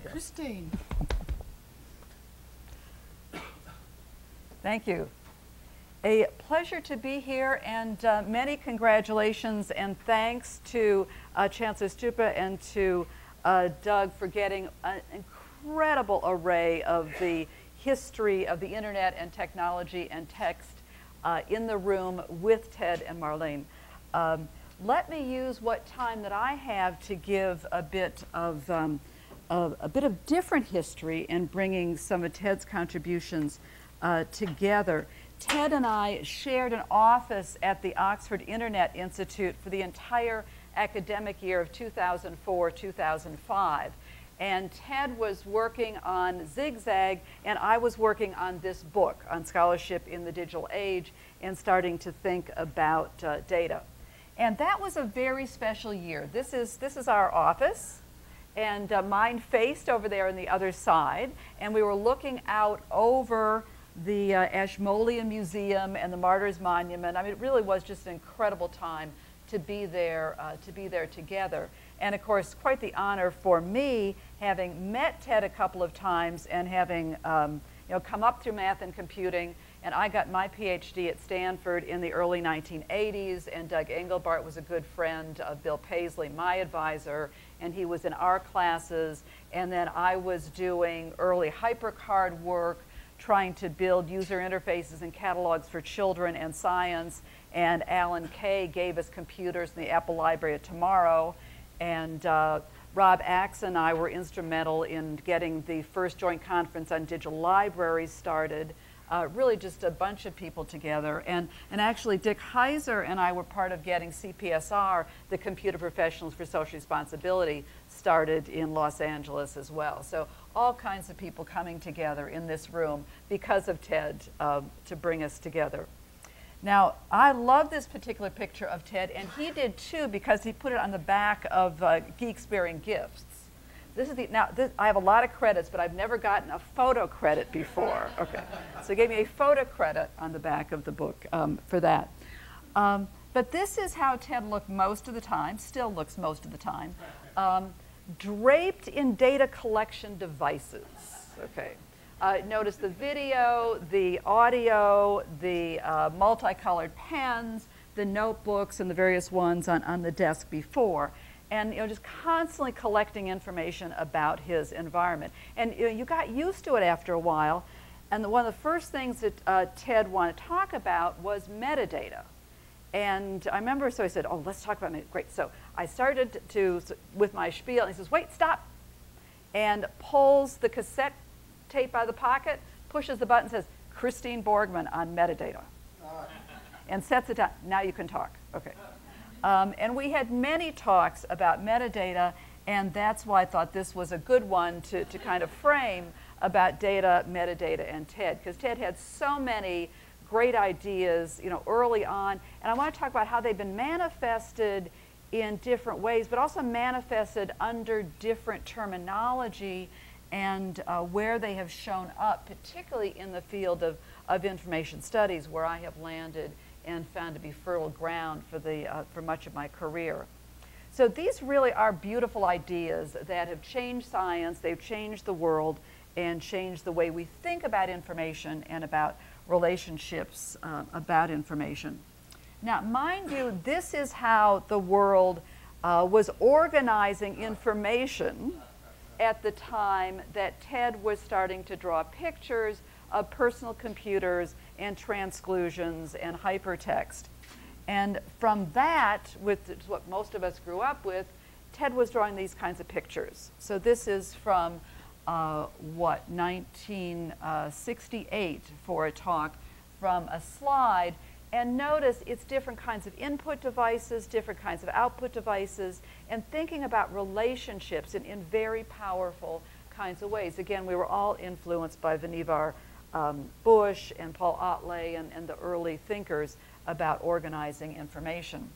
Christine. Thank you. A pleasure to be here, and many congratulations and thanks to Chancellor Stupa and to Doug for getting an incredible array of the history of the internet and technology and text in the room with Ted and Marlene. Let me use what time that I have to give a bit of different history and bringing some of Ted's contributions together. Ted and I shared an office at the Oxford Internet Institute for the entire academic year of 2004-2005. And Ted was working on Zigzag, and I was working on this book on scholarship in the digital age and starting to think about data. And that was a very special year. This is our office, and mine faced over there on the other side, and we were looking out over the Ashmolean Museum and the Martyrs Monument. I mean, it really was just an incredible time to be there together. And of course, quite the honor for me, having met Ted a couple of times and having come up through math and computing. And I got my PhD at Stanford in the early 1980s, and Doug Engelbart was a good friend of Bill Paisley, my advisor, and he was in our classes. And then I was doing early HyperCard work, trying to build user interfaces and catalogs for children and science. And Alan Kay gave us computers in the Apple Library of Tomorrow. And Rob Axe and I were instrumental in getting the first joint conference on digital libraries started. Really just a bunch of people together. And actually Dick Heiser and I were part of getting CPSR, the Computer Professionals for Social Responsibility, started in Los Angeles as well. So all kinds of people coming together in this room because of Ted to bring us together. Now, I love this particular picture of Ted, and he did too because he put it on the back of Geeks Bearing Gifts. I have a lot of credits, but I've never gotten a photo credit before. Okay, so he gave me a photo credit on the back of the book for that. But this is how Ted looked most of the time, still looks most of the time, draped in data collection devices. Okay. Notice the video, the audio, the multicolored pens, the notebooks, and the various ones on the desk before. And just constantly collecting information about his environment. And you got used to it after a while. And one of the first things that Ted wanted to talk about was metadata. And I remember, so he said, oh, let's talk about metadata. Great. So I started with my spiel, and he says, wait, stop. And pulls the cassette tape out of the pocket, pushes the button, says, Christine Borgman on metadata. And sets it down. Now you can talk. Okay. And we had many talks about metadata, and that's why I thought this was a good one to kind of frame about data, metadata, and Ted, because Ted had so many great ideas, early on, and I want to talk about how they've been manifested in different ways, but also manifested under different terminology and where they have shown up, particularly in the field of information studies, where I have landed and found to be fertile ground for much of my career. So these really are beautiful ideas that have changed science, they've changed the world, and changed the way we think about information and about relationships about information. Now, mind you, this is how the world was organizing information at the time that Ted was starting to draw pictures of personal computers and transclusions and hypertext. And from that, with what most of us grew up with, Ted was drawing these kinds of pictures. So this is from, 1968 for a talk from a slide. And notice it's different kinds of input devices, different kinds of output devices, and thinking about relationships in very powerful kinds of ways. Again, we were all influenced by Vannevar Bush and Paul Ottley and the early thinkers about organizing information.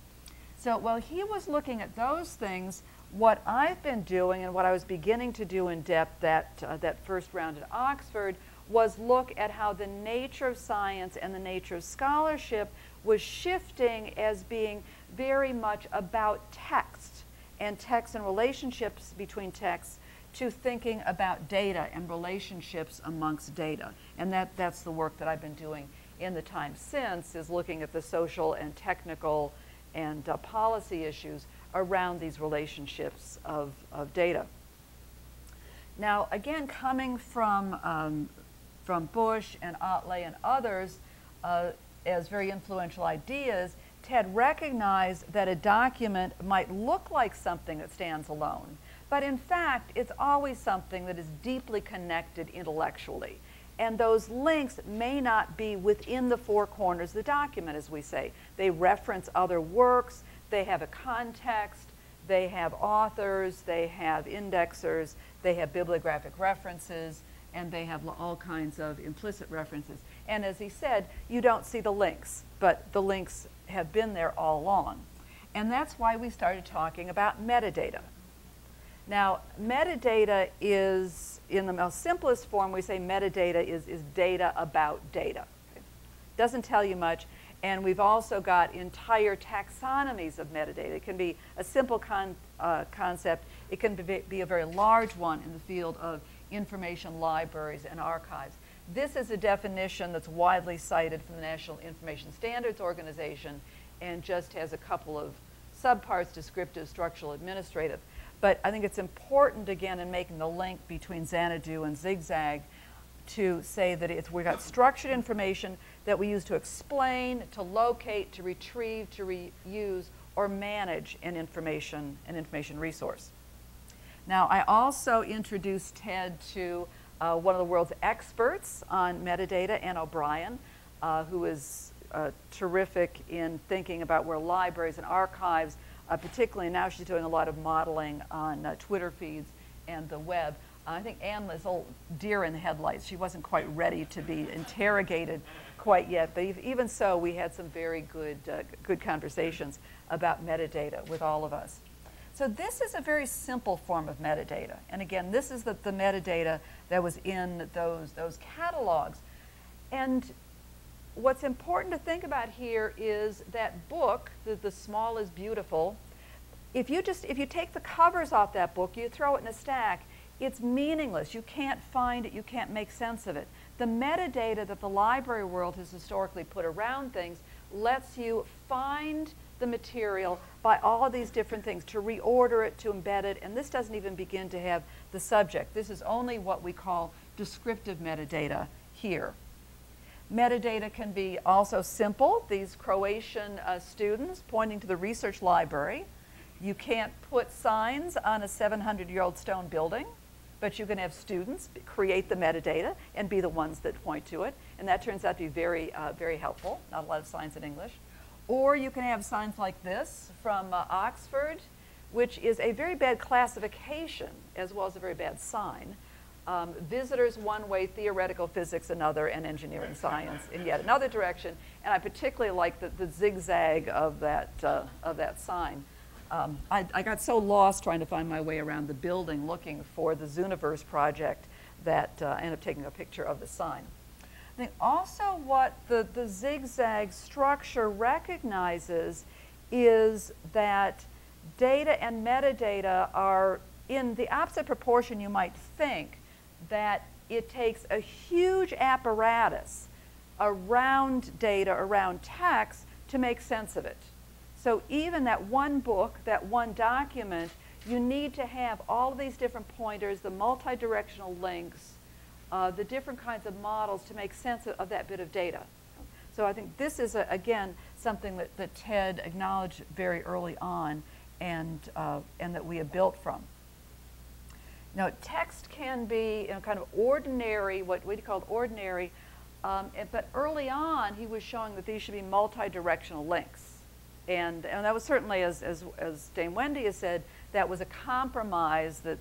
So while he was looking at those things, what I've been doing and what I was beginning to do in depth that first round at Oxford was look at how the nature of science and the nature of scholarship was shifting as being very much about text and relationships between texts to thinking about data and relationships amongst data. And that's the work that I've been doing in the time since, is looking at the social and technical and policy issues around these relationships of data. Now, again, coming from Bush and Otley and others as very influential ideas, Ted recognized that a document might look like something that stands alone, but in fact, it's always something that is deeply connected intellectually. And those links may not be within the four corners of the document, as we say. They reference other works, they have a context, they have authors, they have indexers, they have bibliographic references, and they have all kinds of implicit references. And as he said, you don't see the links, but the links have been there all along. And that's why we started talking about metadata. Now, metadata is, in the most simplest form, we say metadata is data about data. Okay? Doesn't tell you much. And we've also got entire taxonomies of metadata. It can be a simple concept. It can be a very large one in the field of information libraries and archives. This is a definition that's widely cited from the National Information Standards Organization and just has a couple of subparts: descriptive, structural, administrative. But I think it's important, again, in making the link between Xanadu and Zigzag to say that we've got structured information that we use to explain, to locate, to retrieve, to reuse, or manage an information resource. Now, I also introduced Ted to one of the world's experts on metadata, Ann O'Brien, who is terrific in thinking about where libraries and archives, particularly now she's doing a lot of modeling on Twitter feeds and the web. I think Ann was a little deer in the headlights. She wasn't quite ready to be interrogated quite yet, but even so, we had some very good conversations about metadata with all of us. So this is a very simple form of metadata. And again, this is the metadata that was in those catalogs. And what's important to think about here is that book, the Small is Beautiful. If you take the covers off that book, you throw it in a stack, it's meaningless. You can't find it, you can't make sense of it. The metadata that the library world has historically put around things lets you find the material by all of these different things, to reorder it, to embed it, and this doesn't even begin to have the subject. This is only what we call descriptive metadata here. Metadata can be also simple. These Croatian students pointing to the research library. You can't put signs on a 700-year-old stone building, but you can have students create the metadata and be the ones that point to it, and that turns out to be very, very helpful. Not a lot of signs in English. Or you can have signs like this from Oxford, which is a very bad classification as well as a very bad sign. Visitors one way, theoretical physics another, and engineering science in yet another direction. And I particularly like the zigzag of that sign. I got so lost trying to find my way around the building looking for the Zooniverse project that I ended up taking a picture of the sign. I think also what the zigzag structure recognizes is that data and metadata are in the opposite proportion you might think, that it takes a huge apparatus around data, around text, to make sense of it. So even that one book, that one document, you need to have all of these different pointers, the multi-directional links, the different kinds of models to make sense of that bit of data. So I think this is, again, something that Ted acknowledged very early on and that we have built from. Now, text can be kind of ordinary, what we called ordinary, but early on he was showing that these should be multi-directional links. And that was certainly, as Dame Wendy has said, that was a compromise that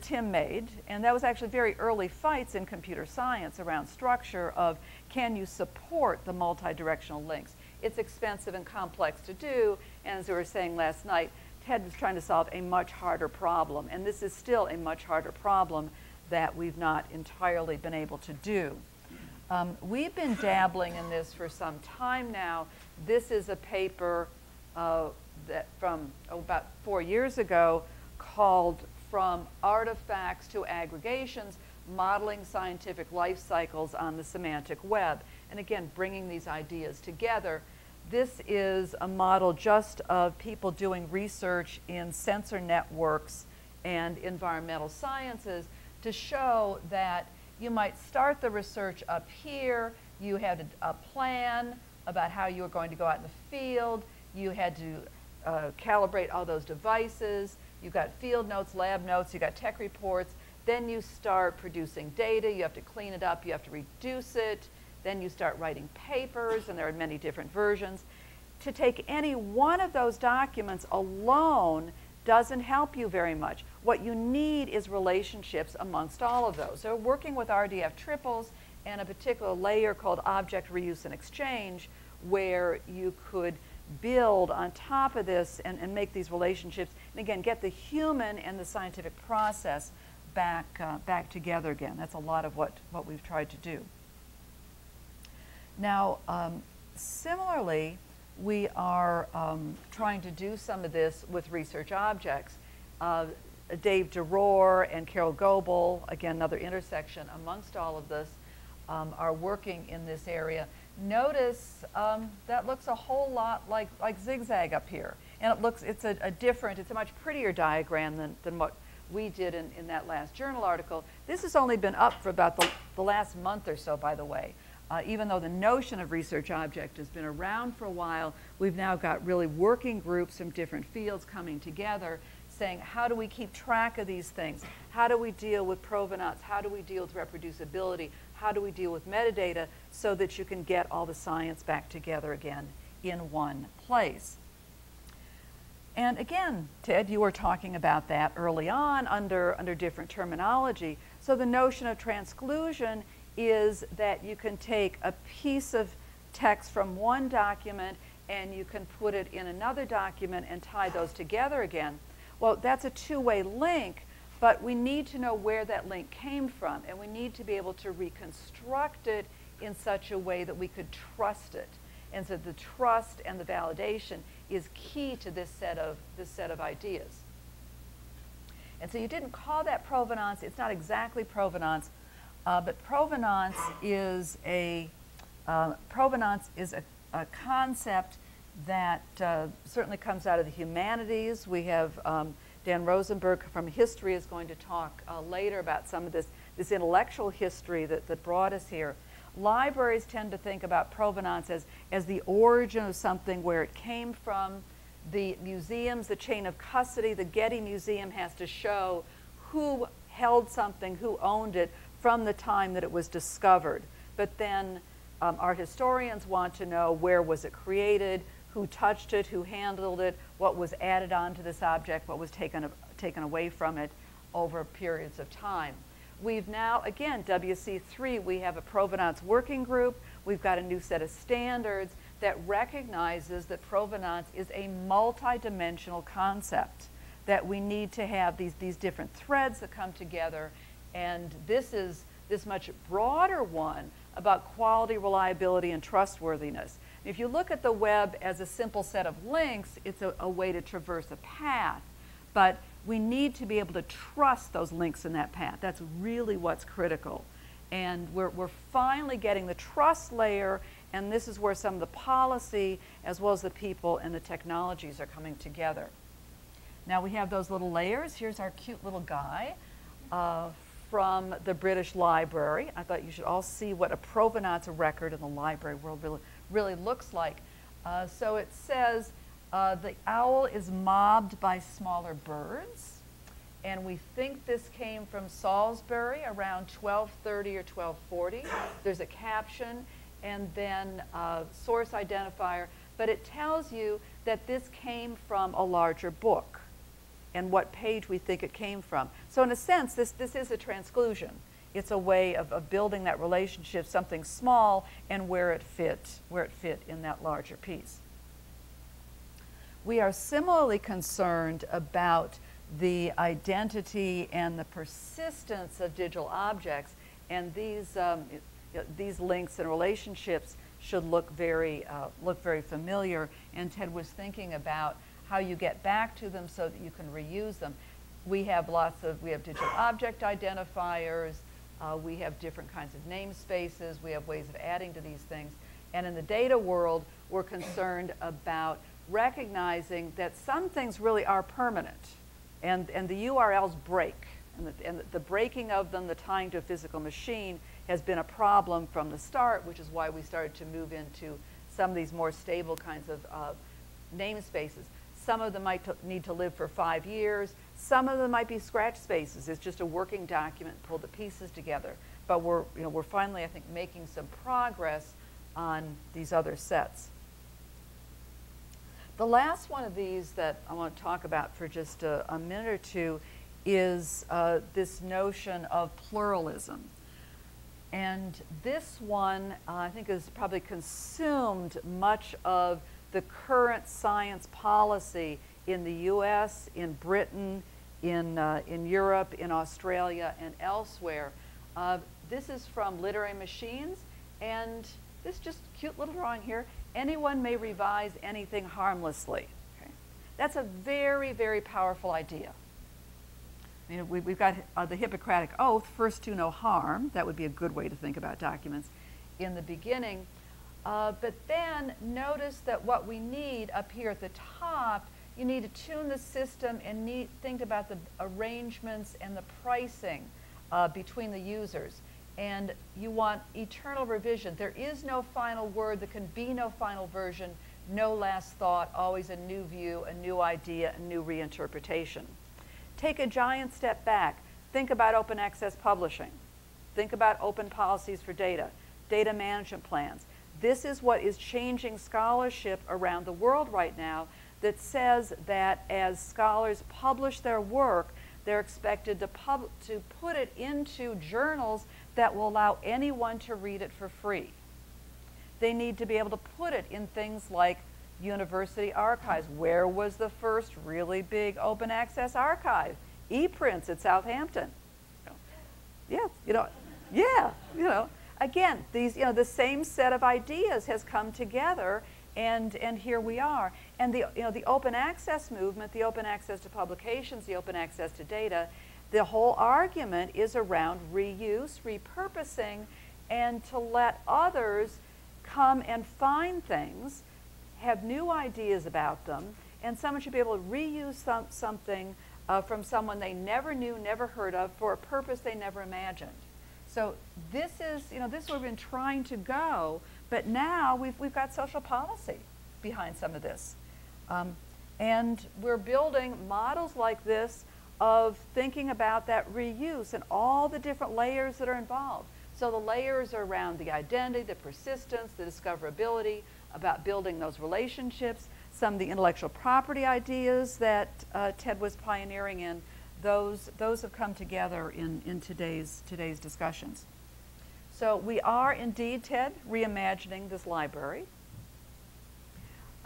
Tim made, and that was actually very early fights in computer science around structure of, can you support the multi-directional links? It's expensive and complex to do, and as we were saying last night, Ted was trying to solve a much harder problem, and this is still a much harder problem that we've not entirely been able to do. We've been dabbling in this for some time now. This is a paper that from about 4 years ago called from artifacts to aggregations, modeling scientific life cycles on the semantic web. And again, bringing these ideas together. This is a model just of people doing research in sensor networks and environmental sciences to show that you might start the research up here. You had a plan about how you were going to go out in the field. You had to calibrate all those devices. You got field notes, lab notes, you got tech reports. Then you start producing data. You have to clean it up. You have to reduce it. Then you start writing papers, and there are many different versions. To take any one of those documents alone doesn't help you very much. What you need is relationships amongst all of those. So working with RDF triples and a particular layer called object reuse and exchange, where you could build on top of this and make these relationships, and again, get the human and the scientific process back together again. That's a lot of what we've tried to do. Now, similarly, we are trying to do some of this with research objects. Dave DeRohr and Carol Goebel, again, another intersection amongst all of this, are working in this area. Notice that looks a whole lot like zigzag up here. And it's a much prettier diagram than what we did in that last journal article. This has only been up for about the last month or so, by the way. Even though the notion of research object has been around for a while, we've now got really working groups from different fields coming together saying, how do we keep track of these things? How do we deal with provenance? How do we deal with reproducibility? How do we deal with metadata so that you can get all the science back together again in one place? And again, Ted, you were talking about that early on under different terminology. So the notion of transclusion is that you can take a piece of text from one document and you can put it in another document and tie those together again. Well, that's a two-way link, but we need to know where that link came from, and we need to be able to reconstruct it in such a way that we could trust it. And so the trust and the validation is key to this set of ideas. And so you didn't call that provenance. It's not exactly provenance, but provenance is a concept that certainly comes out of the humanities. We have Dan Rosenberg from history is going to talk later about some of this intellectual history that brought us here. Libraries tend to think about provenance as the origin of something, where it came from. The museums, the chain of custody, the Getty Museum has to show who held something, who owned it from the time that it was discovered. But then art historians want to know, where was it created, who touched it, who handled it, what was added onto this object, what was taken away from it over periods of time. We've now, again, WC3, we have a provenance working group. We've got a new set of standards that recognizes that provenance is a multidimensional concept, that we need to have these different threads that come together. And this is this much broader one about quality, reliability, and trustworthiness. If you look at the web as a simple set of links, it's a way to traverse a path. But we need to be able to trust those links in that path. That's really what's critical. And we're finally getting the trust layer, and this is where some of the policy, as well as the people and the technologies, are coming together. Now we have those little layers. Here's our cute little guy from the British Library. I thought you should all see what a provenance record in the library world really looks like. So it says, the owl is mobbed by smaller birds, and we think this came from Salisbury around 1230 or 1240. There's a caption and then a source identifier, but it tells you that this came from a larger book and what page we think it came from. So in a sense, this is a transclusion. It's a way of building that relationship, something small, and where it fit in that larger piece. We are similarly concerned about the identity and the persistence of digital objects, and these links and relationships should look very familiar. And Ted was thinking about how you get back to them so that you can reuse them. we have digital object identifiers, we have different kinds of namespaces, we have ways of adding to these things. And in the data world, we're concerned about recognizing that some things really are permanent, and the URLs break. And the breaking of them, the tying to a physical machine, has been a problem from the start, which is why we started to move into some of these more stable kinds of namespaces. Some of them might need to live for 5 years. Some of them might be scratch spaces. It's just a working document, pull the pieces together. But we're finally, I think, making some progress on these other sets. The last one of these that I want to talk about for just a minute or two is this notion of pluralism. And this one, I think, has probably consumed much of the current science policy in the US, in Britain, in Europe, in Australia, and elsewhere. This is from Literary Machines, and this just cute little drawing here. Anyone may revise anything harmlessly. Okay? That's a very, very powerful idea. I mean, we've got the Hippocratic Oath, first do no harm. That would be a good way to think about documents in the beginning. But then notice that what we need up here at the top, you need to tune the system and think about the arrangements and the pricing between the users. And you want eternal revision. There is no final word. There can be no final version, no last thought, always a new view, a new idea, a new reinterpretation. Take a giant step back. Think about open access publishing. Think about open policies for data, data management plans. This is what is changing scholarship around the world right now, that says that as scholars publish their work, they're expected to put it into journals that will allow anyone to read it for free. They need to be able to put it in things like university archives. Where was the first really big open access archive? ePrints at Southampton. Yeah, again, these, the same set of ideas has come together, and here we are. And the open access movement, the open access to publications, the open access to data, the whole argument is around reuse, repurposing, and to let others come and find things, have new ideas about them, and someone should be able to reuse something from someone they never knew, never heard of, for a purpose they never imagined. So this is, this is where we've been trying to go, but now we've got social policy behind some of this. And we're building models like this of thinking about that reuse and all the different layers that are involved. So the layers are around the identity, the persistence, the discoverability, about building those relationships, some of the intellectual property ideas that Ted was pioneering in, those have come together in today's discussions. So we are indeed, Ted, reimagining this library.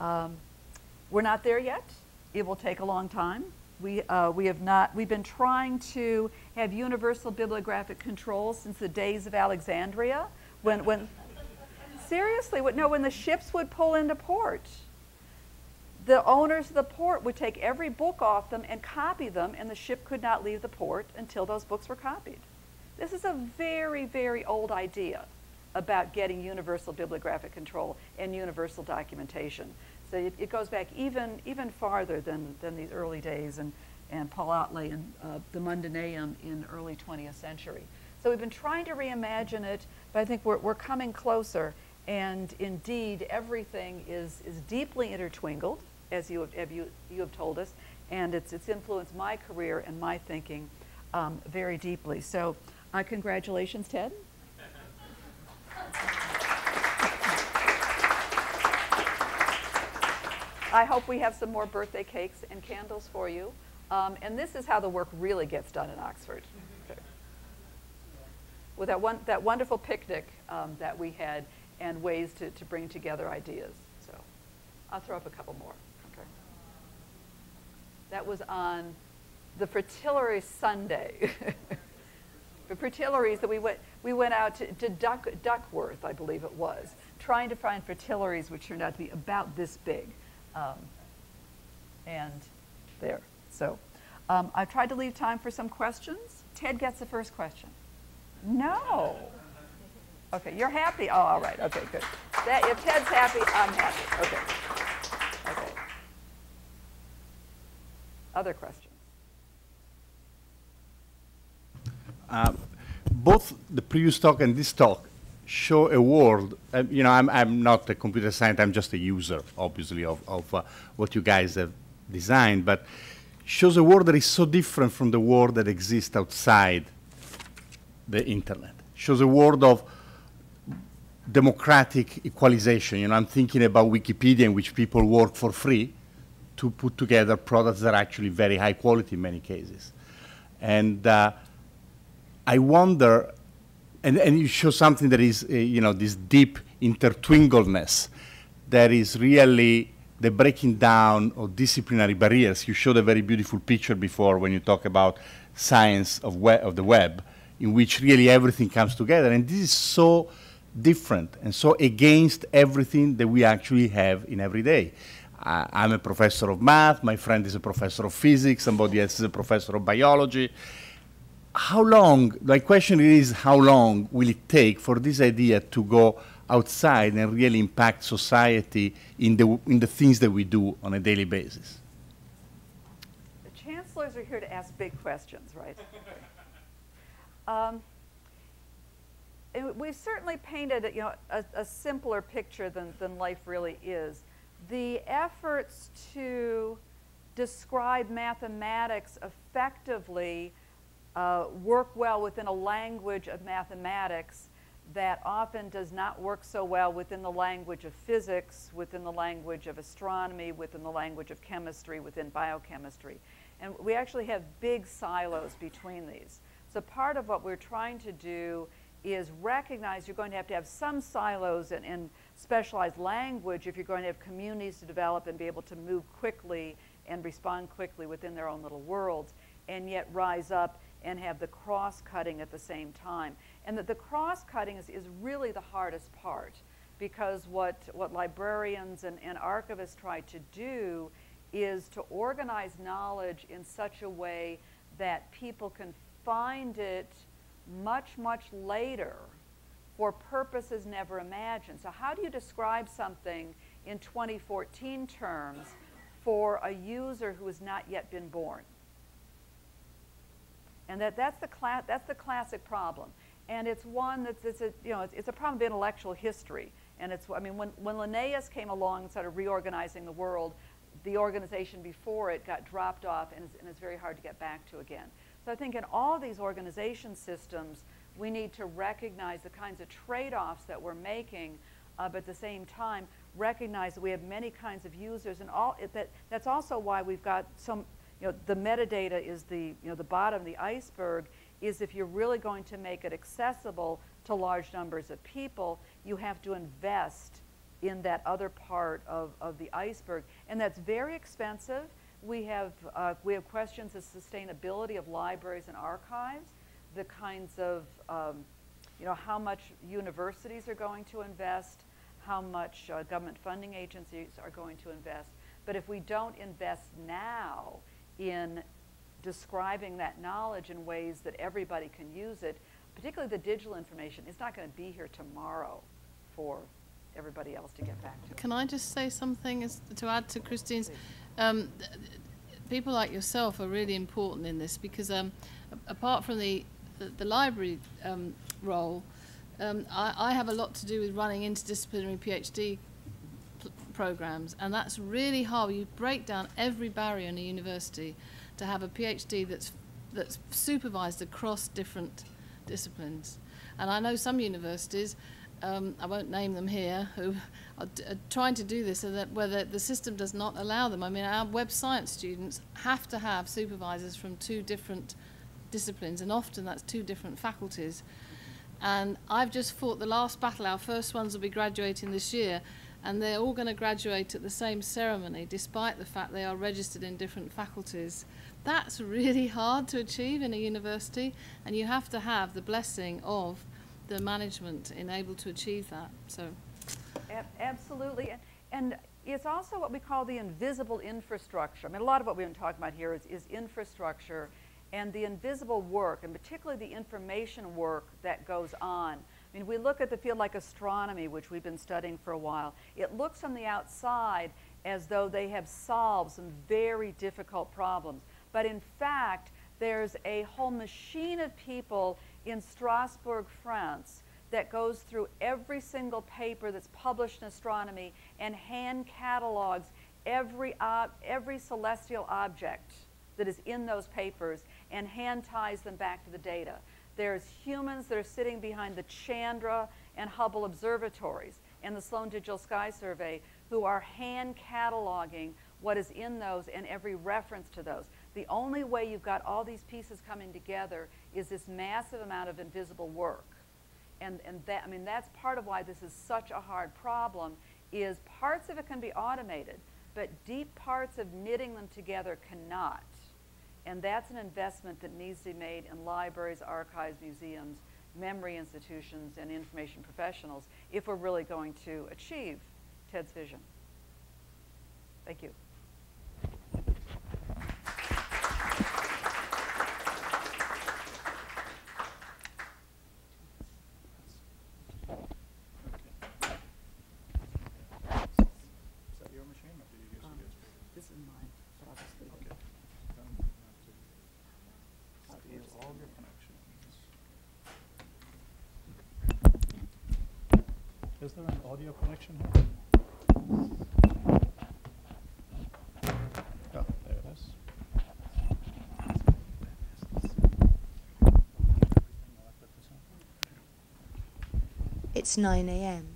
We're not there yet. It will take a long time. We've been trying to have universal bibliographic control since the days of Alexandria, when seriously, when the ships would pull into port, the owners of the port would take every book off them and copy them, and the ship could not leave the port until those books were copied. This is a very, very old idea about getting universal bibliographic control and universal documentation. So it goes back even farther than these early days, and Paul Ottley and the Mundaneum in early 20th century. So we've been trying to reimagine it, but I think we're coming closer. And indeed, everything is deeply intertwingled, as you have told us, and it's influenced my career and my thinking very deeply. So congratulations, Ted. I hope we have some more birthday cakes and candles for you. And this is how the work really gets done in Oxford. Okay. With that wonderful picnic that we had, and ways to bring together ideas. So I'll throw up a couple more. Okay. That was on the Fritillary Sunday. The Fritillaries that we went out to Duckworth, I believe it was, trying to find fritillaries which turned out to be about this big. And there. So I've tried to leave time for some questions. Ted gets the first question. No. Okay, you're happy? Oh, all right. Okay, good. If Ted's happy, I'm happy. Okay. Okay. Other questions? Both the previous talk and this talk show a world. You know, I'm not a computer scientist. I'm just a user, obviously, of what you guys have designed. But shows a world that is so different from the world that exists outside the internet. Shows a world of democratic equalization. You know, I'm thinking about Wikipedia, in which people work for free to put together products that are actually very high quality in many cases. And I wonder, and you show something that is, you know, this deep intertwingledness that is really the breaking down of disciplinary barriers. You showed a very beautiful picture before when you talk about science of the web, in which really everything comes together. And this is so different and so against everything that we actually have in every day. I'm a professor of math, my friend is a professor of physics, somebody else is a professor of biology. How long, my question is, how long will it take for this idea to go outside and really impact society in the things that we do on a daily basis? The chancellors are here to ask big questions, right? We've certainly painted, you know, a simpler picture than life really is. The efforts to describe mathematics effectively work well within a language of mathematics that often does not work so well within the language of physics, within the language of astronomy, within the language of chemistry, within biochemistry. And we actually have big silos between these. So part of what we're trying to do is recognize you're going to have some silos in specialized language if you're going to have communities to develop and be able to move quickly and respond quickly within their own little worlds, and yet rise up and have the cross-cutting at the same time. And that the cross-cutting is really the hardest part, because what librarians and archivists try to do is to organize knowledge in such a way that people can find it much, much later for purposes never imagined. So how do you describe something in 2014 terms for a user who has not yet been born? And that's the classic problem. And it's one that's it's a problem of intellectual history. And it's, I mean, when Linnaeus came along and started reorganizing the world, the organization before it got dropped off, and it's very hard to get back to again. So I think in all of these organization systems, we need to recognize the kinds of trade-offs that we're making, but at the same time, recognize that we have many kinds of users, and that's also why we've got some, you know, the metadata is the bottom of the iceberg. Is if you're really going to make it accessible to large numbers of people, you have to invest in that other part of the iceberg, and that's very expensive. We have questions of sustainability of libraries and archives, the kinds of, how much universities are going to invest, how much government funding agencies are going to invest. But if we don't invest now in describing that knowledge in ways that everybody can use it, particularly the digital information, it's not going to be here tomorrow for everybody else to get back to. Can I just say something to add to Christine's? People like yourself are really important in this, because apart from the library role, I have a lot to do with running interdisciplinary PhD programs, and that's really hard. You break down every barrier in a university to have a PhD that's supervised across different disciplines. And I know some universities, I won't name them here, who are trying to do this, so that where the system does not allow them. I mean, our web science students have to have supervisors from 2 different disciplines, and often that's 2 different faculties. And I've just fought the last battle. Our first ones will be graduating this year, and they're all going to graduate at the same ceremony, despite the fact they are registered in different faculties. That's really hard to achieve in a university, and you have to have the blessing of the management in able to achieve that. So, absolutely, and It's also what we call the invisible infrastructure. I mean, a lot of what we've been talking about here is infrastructure and the invisible work, and particularly the information work that goes on. I mean, we look at the field like astronomy, which we've been studying for a while. It looks from the outside as though they have solved some very difficult problems. But in fact, there's a whole machine of people in Strasbourg, France, that goes through every single paper that's published in astronomy and hand catalogs every celestial object that is in those papers and hand ties them back to the data. There's humans that are sitting behind the Chandra and Hubble observatories and the Sloan Digital Sky Survey who are hand cataloging what is in those and every reference to those. The only way you've got all these pieces coming together is this massive amount of invisible work. And that, I mean, that's part of why this is such a hard problem, is parts of it can be automated, but deep parts of knitting them together cannot. And that's an investment that needs to be made in libraries, archives, museums, memory institutions, and information professionals if we're really going to achieve Ted's vision. Thank you. This is mine, but I'll just leave it. Here's all your connections. Is there an audio connection here? Oh, there it is. It's 9 a.m.